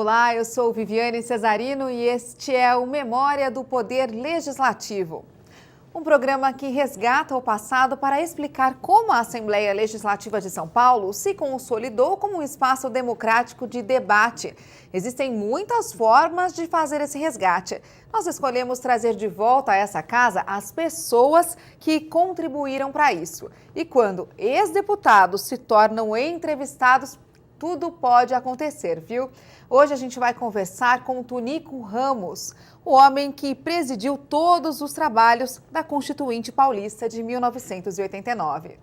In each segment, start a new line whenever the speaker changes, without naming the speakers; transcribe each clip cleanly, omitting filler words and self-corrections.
Olá, eu sou Viviane Cesarino e este é o Memória do Poder Legislativo. Um programa que resgata o passado para explicar como a Assembleia Legislativa de São Paulo se consolidou como um espaço democrático de debate. Existem muitas formas de fazer esse resgate. Nós escolhemos trazer de volta a essa casa as pessoas que contribuíram para isso. E quando ex-deputados se tornam entrevistados, tudo pode acontecer, viu? Hoje a gente vai conversar com Tunico Ramos, o homem que presidiu todos os trabalhos da Constituinte Paulista de 1989.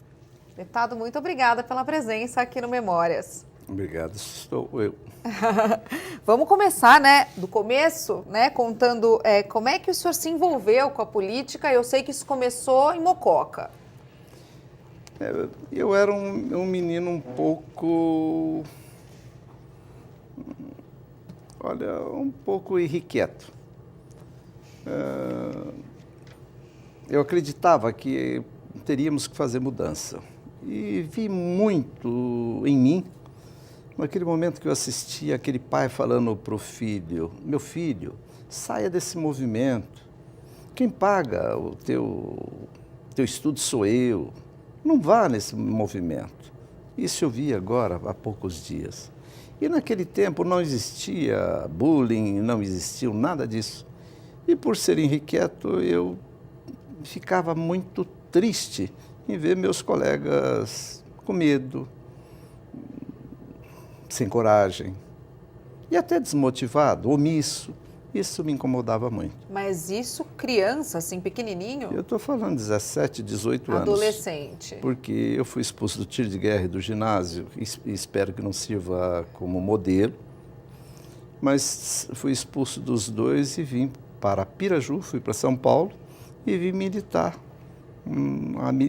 Deputado, muito obrigada pela presença aqui no Memórias.
Obrigado, estou eu.
Vamos começar, do começo, contando como é que o senhor se envolveu com a política. Eu sei que isso começou em Mococa.
Eu era um menino um pouco, um pouco irrequieto. Eu acreditava que teríamos que fazer mudança. E vi muito em mim, naquele momento que eu assistia aquele pai falando para o filho: meu filho, saia desse movimento. Quem paga o teu estudo sou eu. Não vá nesse movimento. Isso eu vi agora há poucos dias. E naquele tempo não existia bullying, não existia nada disso. E por ser irrequieto, eu ficava muito triste em ver meus colegas com medo, sem coragem e até desmotivado, omisso. Isso me incomodava muito.
Mas isso criança, assim, pequenininho?
Eu estou falando 17, 18 anos.
Adolescente.
Porque eu fui expulso do tiro de guerra e do ginásio, e espero que não sirva como modelo, mas fui expulso dos dois e vim para Piraju, fui para São Paulo e vim militar.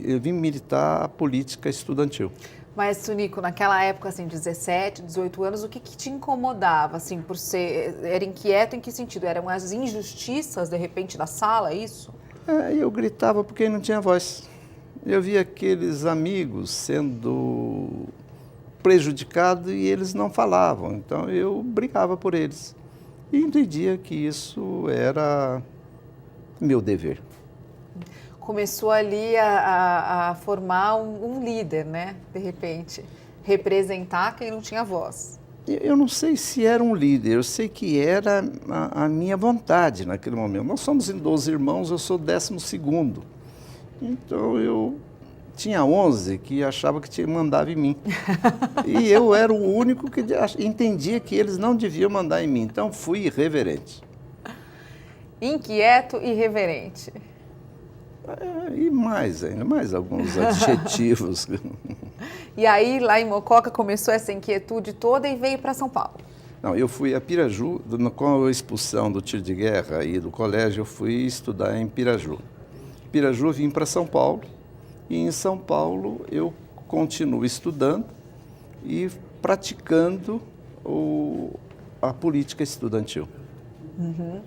Eu vim militar a política estudantil.
Mas, Tunico, naquela época, assim, 17, 18 anos, o que te incomodava, assim, por ser... Era inquieto em que sentido? Eram as injustiças, de repente, da sala, isso?
Eu gritava porque não tinha voz. Eu via aqueles amigos sendo prejudicados e eles não falavam. Então, eu brigava por eles. E entendia que isso era meu dever.
Começou ali a formar um líder, de repente, representar quem não tinha voz.
Eu não sei se era um líder, eu sei que era a minha vontade naquele momento. Nós somos em 12 irmãos, eu sou o 12º. Então eu tinha 11 que achava que mandava em mim. E eu era o único que entendia que eles não deviam mandar em mim. Então fui irreverente.
Inquieto e irreverente.
E mais ainda, mais alguns adjetivos.
E aí, lá em Mococa, começou essa inquietude toda e veio para São Paulo?
Não, eu fui a Piraju, com a expulsão do tiro de guerra e do colégio, eu fui estudar em Piraju. Piraju, eu vim para São Paulo, e em São Paulo eu continuo estudando e praticando a política estudantil.
Uhum.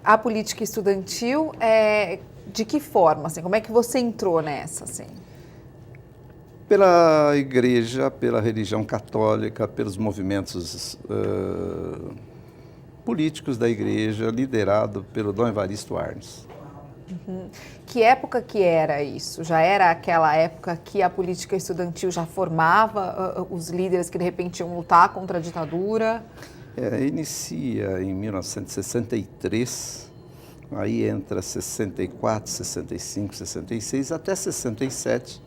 A política estudantil de que forma? Assim, como é que você entrou nessa? Assim?
Pela igreja, pela religião católica, pelos movimentos políticos da igreja, liderado pelo Dom Evaristo Arnes.
Uhum. Que época que era isso? Já era aquela época que a política estudantil já formava os líderes que de repente iam lutar contra a ditadura?
Inicia em 1963, aí entra 64, 65, 66, até 67,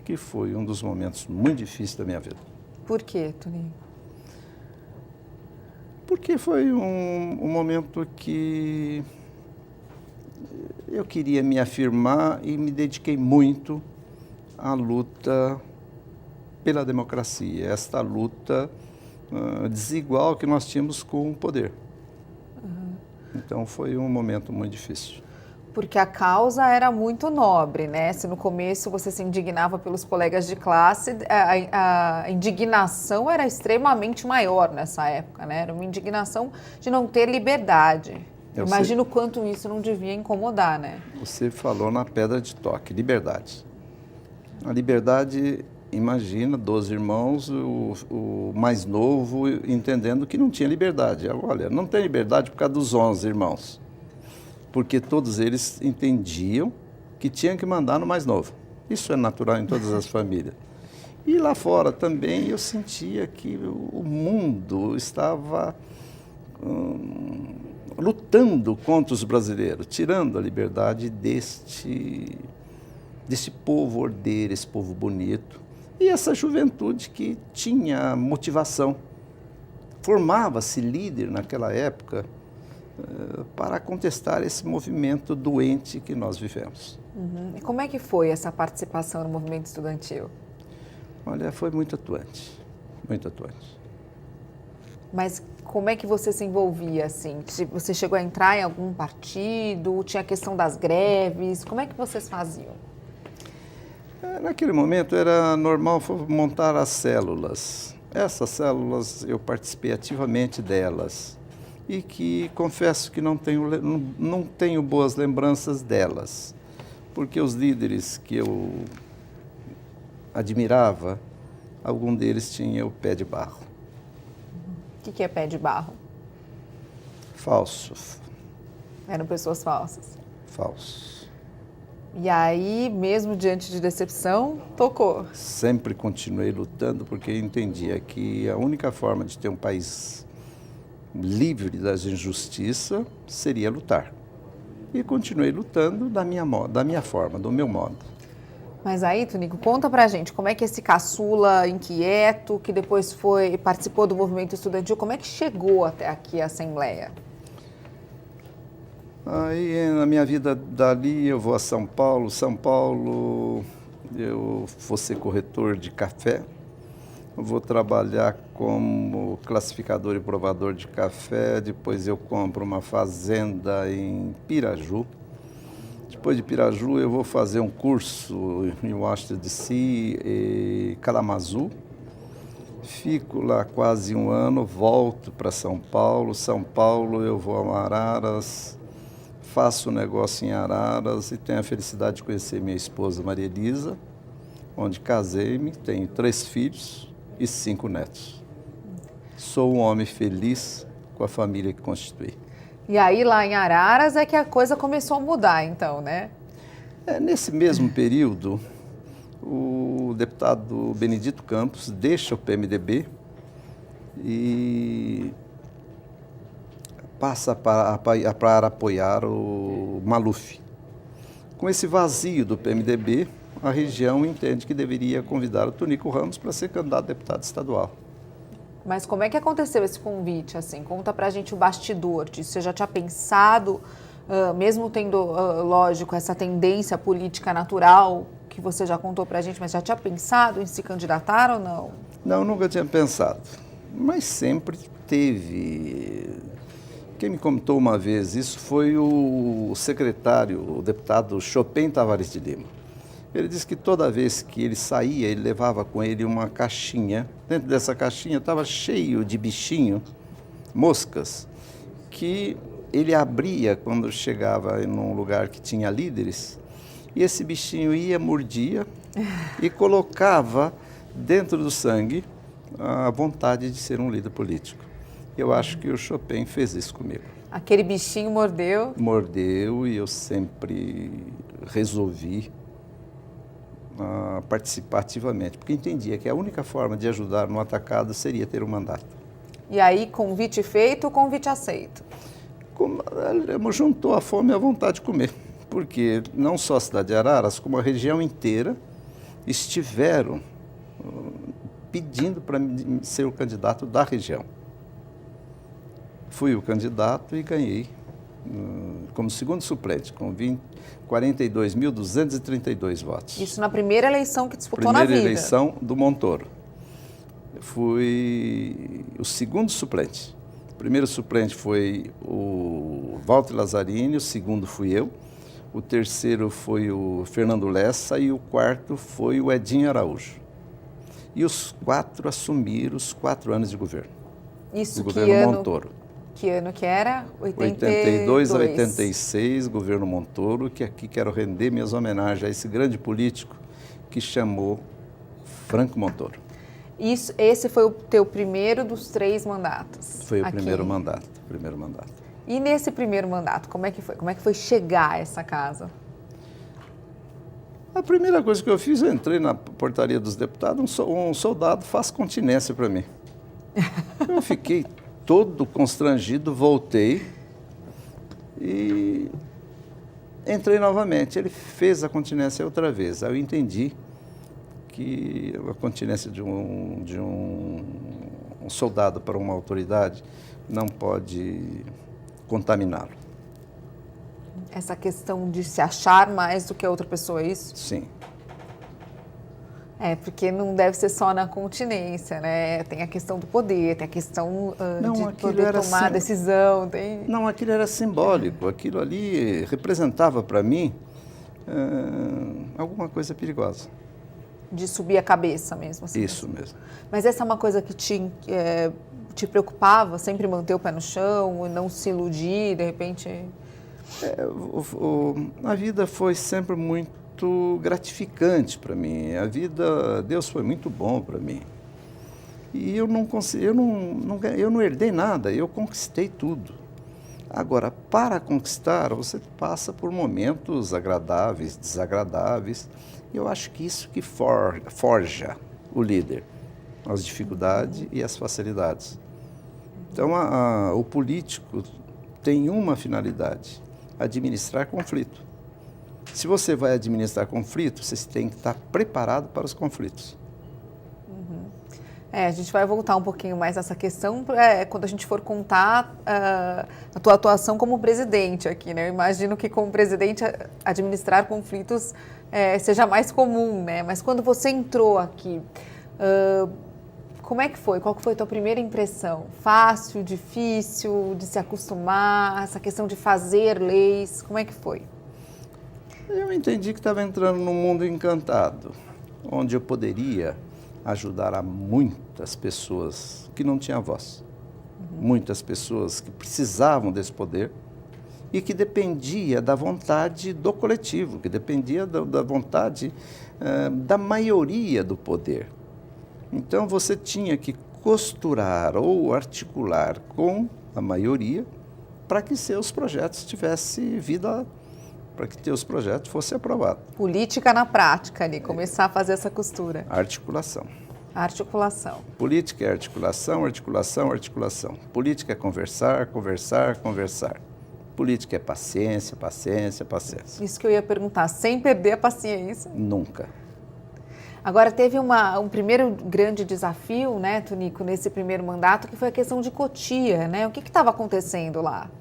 que foi um dos momentos muito difíceis da minha vida.
Por quê, Toninho?
Porque foi um momento que eu queria me afirmar e me dediquei muito à luta pela democracia, esta luta desigual que nós tínhamos com o poder.
Uhum.
Então foi um momento muito difícil.
Porque a causa era muito nobre, Se no começo você se indignava pelos colegas de classe, a indignação era extremamente maior nessa época, Era uma indignação de não ter liberdade. Imagino o quanto isso não devia incomodar,
Você falou na pedra de toque, liberdade. A liberdade imagina, 12 irmãos, o mais novo entendendo que não tinha liberdade. Olha, não tem liberdade por causa dos 11 irmãos, porque todos eles entendiam que tinham que mandar no mais novo. Isso é natural em todas as famílias. E lá fora também eu sentia que o mundo estava lutando contra os brasileiros, tirando a liberdade deste povo ordeiro, esse povo bonito. E essa juventude que tinha motivação. Formava-se líder naquela época para contestar esse movimento doente que nós vivemos.
Uhum. E como é que foi essa participação no movimento estudantil?
Olha, foi muito atuante, muito atuante.
Mas como é que você se envolvia, assim? Você chegou a entrar em algum partido? Tinha a questão das greves? Como é que vocês faziam?
Naquele momento era normal montar as células. Essas células eu participei ativamente delas e que confesso que não tenho boas lembranças delas, porque os líderes que eu admirava, algum deles tinha o pé de barro.
O que é pé de barro?
Falso.
Eram pessoas falsas.
Falso.
E aí, mesmo diante de decepção, tocou.
Sempre continuei lutando porque entendia que a única forma de ter um país livre das injustiças seria lutar. E continuei lutando da minha forma, do meu modo.
Mas aí, Tunico, conta pra gente, como é que esse caçula inquieto, que depois participou do movimento estudantil, como é que chegou até aqui a Assembleia?
Aí, na minha vida dali, eu vou a São Paulo. São Paulo, eu vou ser corretor de café. Eu vou trabalhar como classificador e provador de café. Depois eu compro uma fazenda em Piraju. Depois de Piraju, eu vou fazer um curso em Washington, D.C. e Kalamazoo. Fico lá quase um ano, volto para São Paulo. São Paulo, eu vou a Araras, faço um negócio em Araras e tenho a felicidade de conhecer minha esposa Maria Elisa, onde casei-me, tenho 3 filhos e 5 netos. Sou um homem feliz com a família que constituí.
E aí, lá em Araras, é que a coisa começou a mudar, então, né?
Nesse mesmo período, o deputado Benedito Campos deixa o PMDB e passa para apoiar o Maluf. Com esse vazio do PMDB, a região entende que deveria convidar o Tunico Ramos para ser candidato a deputado estadual.
Mas como é que aconteceu esse convite, assim? Conta pra gente o bastidor disso. Você já tinha pensado, mesmo tendo, lógico, essa tendência política natural que você já contou pra gente, mas já tinha pensado em se candidatar ou não?
Não, nunca tinha pensado. Mas sempre teve. Quem me contou uma vez isso foi o secretário, o deputado Chopin Tavares de Lima. Ele disse que toda vez que ele saía, ele levava com ele uma caixinha. Dentro dessa caixinha estava cheio de bichinho, moscas, que ele abria quando chegava em um lugar que tinha líderes. E esse bichinho ia, mordia e colocava dentro do sangue a vontade de ser um líder político. Eu acho que o Chopin fez isso comigo.
Aquele bichinho mordeu?
Mordeu e eu sempre resolvi participar ativamente, porque entendia que a única forma de ajudar no atacado seria ter um mandato.
E aí, convite feito, convite aceito?
Juntou a fome e a vontade de comer, porque não só a cidade de Araras, como a região inteira estiveram pedindo para ser o candidato da região. Fui o candidato e ganhei como segundo suplente, com 42.232 votos.
Isso na primeira eleição que disputou na vida?
Primeira eleição do Montoro. Fui o segundo suplente. O primeiro suplente foi o Walter Lazzarini, o segundo fui eu, o terceiro foi o Fernando Lessa e o quarto foi o Edinho Araújo. E os 4 assumiram os 4 anos de governo.
Isso,
do governo Montoro.
Que ano que era?
82 a 86, governo Montoro, que aqui quero render minhas homenagens a esse grande político que chamou Franco Montoro.
Esse foi o teu primeiro dos 3 mandatos?
Foi o
aqui.
primeiro mandato.
E nesse primeiro mandato, como é que foi? Como é que foi chegar a essa casa?
A primeira coisa que eu fiz, eu entrei na portaria dos deputados, um soldado faz continência para mim. Eu fiquei todo constrangido, voltei e entrei novamente. Ele fez a continência outra vez. Aí eu entendi que a continência de um soldado para uma autoridade não pode contaminá-lo.
Essa questão de se achar mais do que a outra pessoa, é isso?
Sim.
Porque não deve ser só na continência, né? Tem a questão do poder, tem a questão de poder tomar decisão.
Não, aquilo era simbólico. Aquilo ali representava para mim alguma coisa perigosa.
De subir a cabeça mesmo. Assim.
Isso mesmo.
Mas essa é uma coisa que te preocupava, sempre manter o pé no chão, não se iludir, de repente...
A vida foi sempre muito gratificante para mim. Deus foi muito bom para mim. E eu não herdei nada, eu conquistei tudo. Agora, para conquistar, você passa por momentos agradáveis, desagradáveis. E eu acho que isso que forja o líder, as dificuldades e as facilidades. Então, o político tem uma finalidade: administrar conflito. Se você vai administrar conflito, você tem que estar preparado para os conflitos.
A gente vai voltar um pouquinho mais nessa questão quando a gente for contar a tua atuação como presidente aqui, né? Eu imagino que como presidente administrar conflitos seja mais comum, né? Mas quando você entrou aqui, como é que foi? Qual que foi a tua primeira impressão? Fácil, difícil, de se acostumar, essa questão de fazer leis, como é que foi?
Eu entendi que estava entrando num mundo encantado, onde eu poderia ajudar a muitas pessoas que não tinham voz, muitas pessoas que precisavam desse poder e que dependia da vontade do coletivo, que dependia da vontade da maioria do poder. Então você tinha que costurar ou articular com a maioria para que seus projetos tivessem vida, para que teus projetos fossem aprovados.
Política na prática ali, começar a fazer essa costura.
Articulação.
Articulação.
Política é articulação, articulação, articulação. Política é conversar, conversar, conversar. Política é paciência, paciência, paciência.
Isso que eu ia perguntar, sem perder a paciência.
Nunca.
Agora, teve um primeiro grande desafio, né, Tunico, nesse primeiro mandato, que foi a questão de Cotia, né? O que estava acontecendo lá?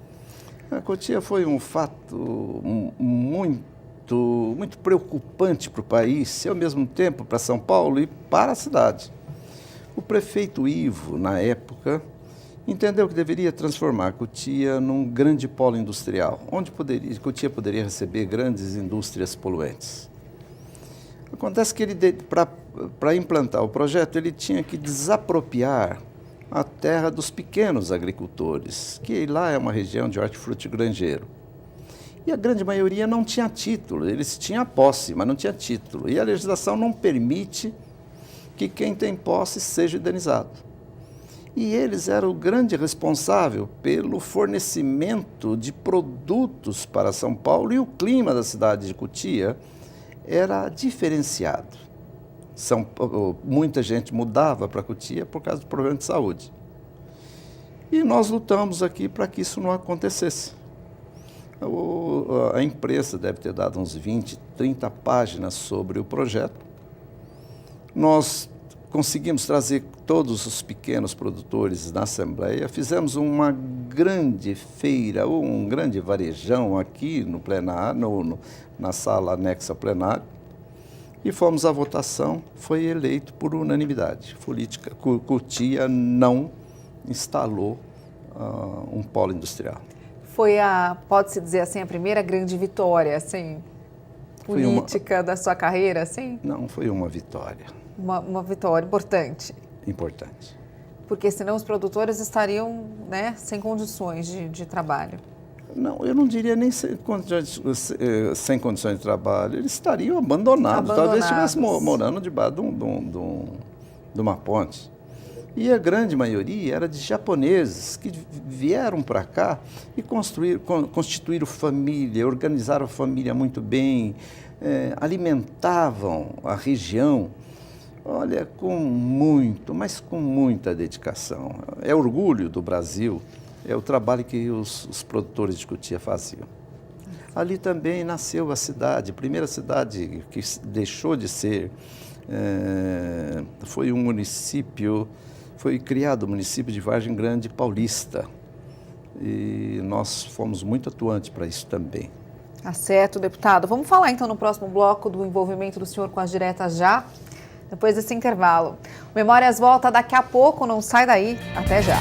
A Cotia foi um fato muito preocupante para o país e, ao mesmo tempo, para São Paulo e para a cidade. O prefeito Ivo, na época, entendeu que deveria transformar a Cotia num grande polo industrial, onde Cotia poderia receber grandes indústrias poluentes. Acontece que para implantar o projeto, ele tinha que desapropriar a terra dos pequenos agricultores, que lá é uma região de hortifruti granjeiro. E a grande maioria não tinha título, eles tinham posse, mas não tinha título. E a legislação não permite que quem tem posse seja indenizado. E eles eram o grande responsável pelo fornecimento de produtos para São Paulo, e o clima da cidade de Cotia era diferenciado. Muita gente mudava para Cotia por causa do problema de saúde. E nós lutamos aqui para que isso não acontecesse. A imprensa deve ter dado uns 20, 30 páginas sobre o projeto. Nós conseguimos trazer todos os pequenos produtores na Assembleia, fizemos uma grande feira, um grande varejão aqui no plenário, na sala anexa ao plenário, e fomos à votação, foi eleito por unanimidade. Cotia não instalou um polo industrial.
Foi pode-se dizer assim, a primeira grande vitória, assim, política da sua carreira, assim?
Não, foi uma vitória.
Uma vitória importante.
Importante.
Porque senão os produtores estariam, né, sem condições de trabalho.
Não, eu não diria nem sem condições de trabalho. Eles estariam abandonados. Talvez estivessem morando debaixo de uma ponte. E a grande maioria era de japoneses que vieram para cá e constituíram família, organizaram a família muito bem, alimentavam a região, olha, mas com muita dedicação. É orgulho do Brasil, é o trabalho que os produtores de cutia faziam. Ali também nasceu a cidade, a primeira cidade que deixou de ser, foi um município. Foi criado o município de Vargem Grande Paulista e nós fomos muito atuantes para isso também.
Tá certo, deputado. Vamos falar então no próximo bloco do envolvimento do senhor com as diretas já, depois desse intervalo. O Memórias volta daqui a pouco, não sai daí. Até já.